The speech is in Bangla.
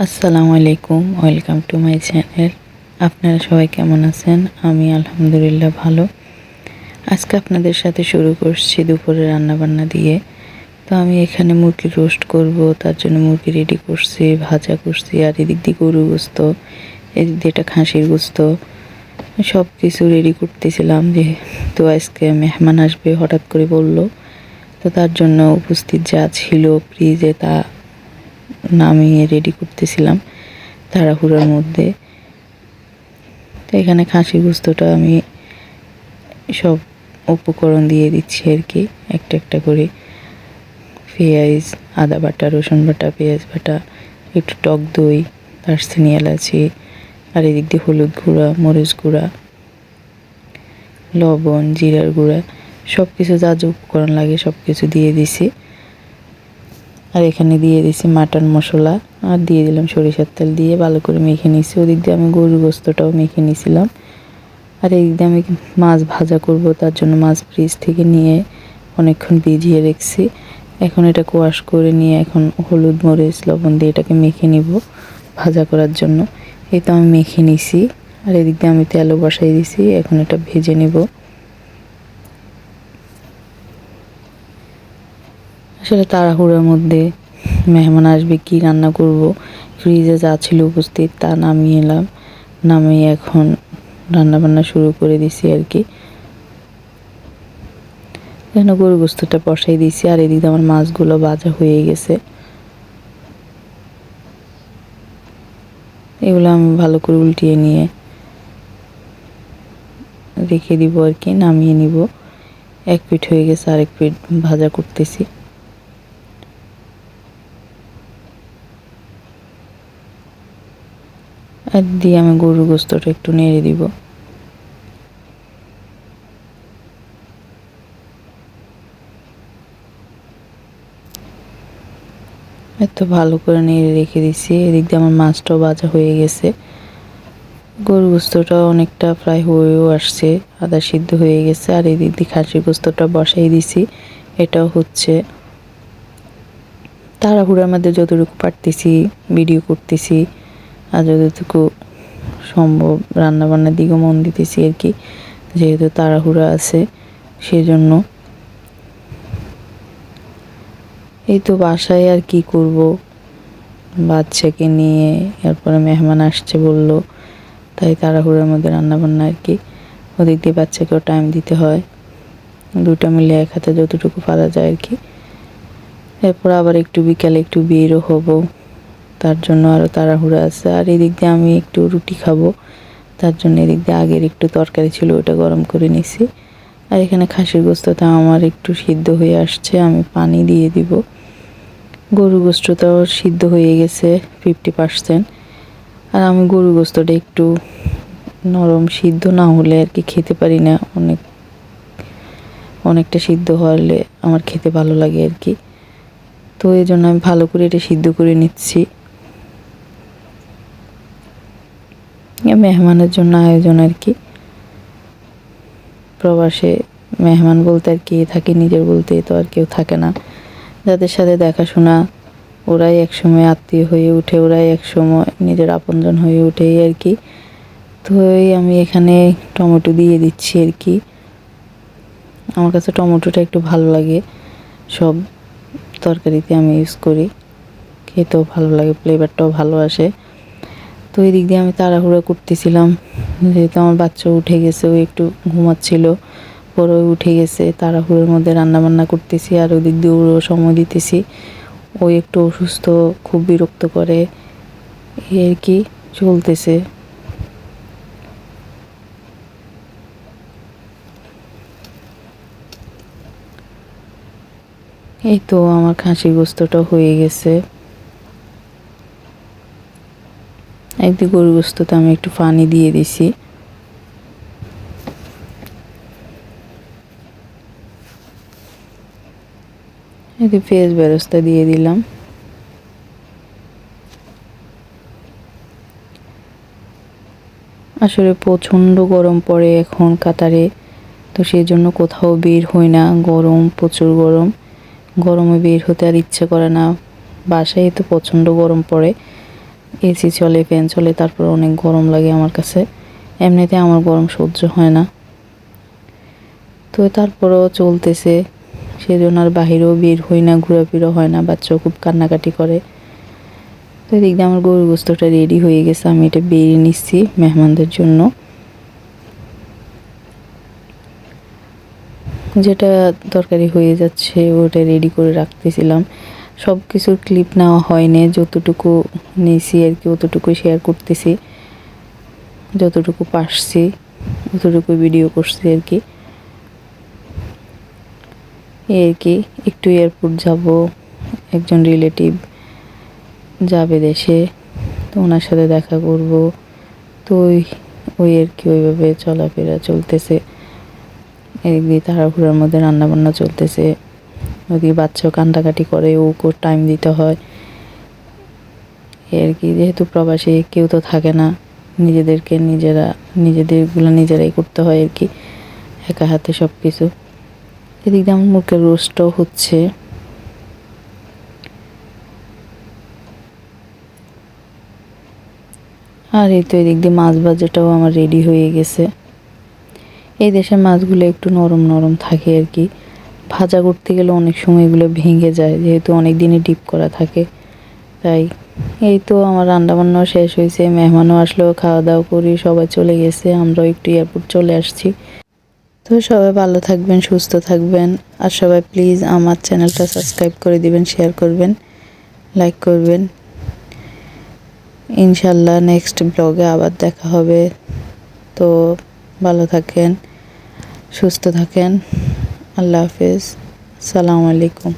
আসসালামু আলাইকুম, ওয়েলকাম টু মাই চ্যানেল। আপনারা সবাই কেমন আছেন? আমি আলহামদুলিল্লাহ ভালো। আজকে আপনাদের সাথে শুরু করছি দুপুরে রান্নাবান্না দিয়ে। তো আমি এখানে মুরগি রোস্ট করব, তার জন্য মুরগি রেডি করছি, ভাজা করছি, আর এদিক দিয়ে গরু গোস্ত, এদিক দিয়ে এটা খাসির গোস্ত, সব কিছু রেডি করতেছিলাম। যেহেতু আজকে মেহমান আসবে হঠাৎ করে বলল, তো তার জন্য উপস্থিত যা ছিল ফ্রিজে তা নামিয়ে রেডি করতেছিলাম তাড়াহুড়োর মধ্যে। তো এখানে খাসির গোস্তটা আমি সব উপকরণ দিয়ে দিচ্ছি আর কি, একটা একটা করে। পেঁয়াজ, আদা বাটা, রসুন বাটা, পেঁয়াজ বাটা, একটু টক দই, দারচিনি, এলাচি, আর এদিক দিয়ে হলুদ গুঁড়া, মরিচ গুঁড়া, লবণ, জিরার গুঁড়া, সব কিছু যা যা উপকরণ লাগে সব কিছু দিয়ে দিছি। আর এখানে দিয়ে দিছি মাটন মশলা, আর দিয়ে দিলাম সরিষার তেল, দিয়ে ভালো করে মেখে নিছি। ওদিক দিয়ে আমি গরুর গোস্তটাও মেখে নিছিলাম। আর এই দিয়ে আমি মাছ ভাজা করব, তার জন্য মাছ ফ্রিজ থেকে নিয়ে অনেকক্ষণ ভিজিয়ে রেখেছি। এখন এটা কোয়াশ করে নিয়ে এখন হলুদ মরিচ লবণ দিয়ে এটাকে মেখে নিব ভাজা করার জন্য। এই তো আমি মেখে নিছি। আর এদিক দিয়ে আমি তেলও বসাই দিছি, এখন এটা ভেজে নেব। আসলে তাড়াহুড়োর মধ্যে মেহমান আসবে, কি রান্না করব, ফ্রিজে যা ছিল উপস্থিত তা নামিয়ে এলাম, নামিয়ে এখন রান্নাবান্না শুরু করে দিছি আর কি। এখানে গরু গোস্তটা বসাই দিয়েছি, আর এদিকে আমার মাছগুলো ভাজা হয়ে গেছে। এগুলো আমি ভালো করে উল্টিয়ে নিয়ে রেখে দিব আর কি, নামিয়ে নিব। এক পিঠ হয়ে গেছে, আরেক পিঠ ভাজা করতেছি। আর দিয়ে আমি গরুর গোস্তটা একটু নেড়ে দিব। এত ভালো করে নেড়ে রেখে দিছি। এদিক দিয়ে আমার মাছটাও ভাজা হয়ে গেছে, গরুর গোস্তটা অনেকটা প্রায় হয়েও আসছে, আদা সিদ্ধ হয়ে গেছে। আর এদিক দিয়ে খাসির গোস্তটা বসাই দিছি। এটাও হচ্ছে তাড়াহুড়ার মধ্যে যতটুকু পারতেছি ভিডিও করতেছি, আর যতটুকু সম্ভব রান্নাবান্নার দিকেও মন দিতেছি আর কি, যেহেতু তাড়াহুড়া আছে সেজন্য। এই তো বাসায় আর কি করব, বাচ্চাকে নিয়ে, এরপরে মেহমান আসছে বলল, তাই তাড়াহুড়োর মধ্যে রান্নাবান্না আর কি। ওদিক দিয়ে বাচ্চাকেও টাইম দিতে হয়, দুটো মিলে এক হাতে যতটুকু পারা যায় আর কি। এরপর আবার একটু বিকালে একটু বেরও হব, তার জন্য আরও তাড়াহুড়া আছে। আর এদিক দিয়ে আমি একটু রুটি খাবো, তার জন্য এদিক দিয়ে আগের একটু তরকারি ছিল ওটা গরম করে নিছি। আর এখানে খাসির গোস্তটা আমার একটু সিদ্ধ হয়ে আসছে, আমি পানি দিয়ে দিব। গরুর গোস্তটাও সিদ্ধ হয়ে গেছে 50%। আর আমি গরুর গোস্তটা একটু নরম সিদ্ধ না হলে আর কি খেতে পারি না, অনেকটা সিদ্ধ হলে আমার খেতে ভালো লাগে আর কি। তো এই জন্য আমি ভালো করে এটা সিদ্ধ করে নিচ্ছি। মেহমানের জন্য আয়োজন আর কি। প্রবাসে মেহমান বলতে আর কে থাকে, নিজের বলতে তো আর কেউ থাকে না। যাদের সাথে দেখাশোনা ওরাই একসময় আত্মীয় হয়ে ওঠে, ওরাই একসময় নিজের আপনজন হয়ে ওঠে আর কি। তো আমি এখানে টমেটো দিয়ে দিচ্ছি আর কি। আমার কাছে টমেটোটা একটু ভালো লাগে, সব তরকারিতে আমি ইউজ করি, খেতেও ভালো লাগে, ফ্লেভারটাও ভালো আসে। তো এই দিক দিয়ে আমি তাড়াহুড়ো করতেছিলাম, যেহেতু আমার বাচ্চা উঠে গেছে, ও একটু ঘুমাচ্ছিল, পরে উঠে গেছে, তাড়াহুড়োর মধ্যে রান্নাবান্না করতেছি, আর ওই দিক দিয়ে ওরও সময় দিতেছি। ও একটু অসুস্থ, খুব বিরক্ত করে, এই আর কি চলতেছে। এই তো আমার খাসির গোস্তটা হয়ে গেছে। একদিকে গরুর গোস্ততে আমি একটু পানি দিয়ে দিছি। এদিকে পেঁয়াজ বেরেস্তা দিয়ে দিলাম। আসলে প্রচণ্ড গরম পড়ে এখন কাতারে, তো সেই জন্য কোথাও বের হই না, গরম, প্রচুর গরম, গরমে বের হতে আর ইচ্ছে করে না। বাসায় তো প্রচণ্ড গরম পড়ে, এসি চলে, ফ্যান চলে, তারপর অনেক গরম লাগে আমার কাছে। এমনিতে আমার গরম সহ্য হয় না, তো তারপরও চলতেছে, সেজন্য আর বাহিরেও বের হই না, ঘোরাফেরা হয় না, বাচ্চাও খুব কান্নাকাটি করে। তো এদিক দিয়ে আমার গরুর গোস্তটা রেডি হয়ে গেছে, আমি এটা বেরিয়ে নিচ্ছি মেহমানদের জন্য। যেটা তরকারি হয়ে যাচ্ছে ওটা রেডি করে রাখতেছিলাম। সব কিছুর ক্লিপ নেওয়া হয়নি, যতটুকু নিয়েছি আর কি অতটুকু শেয়ার করতেছি, যতটুকু পারছি অতটুকু ভিডিও করছি আর কি। এই আর কি, একটু এয়ারপোর্ট যাব, একজন রিলেটিভ যাবে দেশে, তো ওনার সাথে দেখা করব। তো ওই আর কি, ওইভাবে চলাফেরা চলতেছে। এদিক দিয়ে তাড়াহুড়োর মধ্যে রান্নাবান্না চলতেছে, ওদিকে বাচ্চাও কান্নাকাটি করে, ওকেও টাইম দিতে হয়। আর কি, যেহেতু প্রবাসী কেউ তো থাকে না, নিজেদেরগুলো নিজেরাই করতে হয় আর কি, একা হাতে সব কিছু। এদিক দিয়ে আমার মুরগির রোস্টও হচ্ছে। আর এই তো এদিক দিয়ে মাছ ভাজাটাও আমার রেডি হয়ে গেছে। এই দেশের মাছগুলো একটু নরম নরম থাকে আর কি, ভাজা করতে গেলে অনেক সময় এগুলো ভেঙে যায়, যেহেতু অনেক দিনই ডিপ করা থাকে। তাই এই তো আমার রান্নাবান্নাও শেষ হয়েছে, মেহমানও আসলেও খাওয়া দাওয়া করি, সবাই চলে গেছে, আমরাও একটু এয়ারপোর্ট চলে আসছি। তো সবাই ভালো থাকবেন, সুস্থ থাকবেন, আর সবাই প্লিজ আমার চ্যানেলটা সাবস্ক্রাইব করে দিবেন, শেয়ার করবেন, লাইক করবেন। ইনশাল্লাহ নেক্সট ব্লগে আবার দেখা হবে। তো ভালো থাকেন, সুস্থ থাকেন, আল্লাহ হাফেজ, আসসালামু আলাইকুম।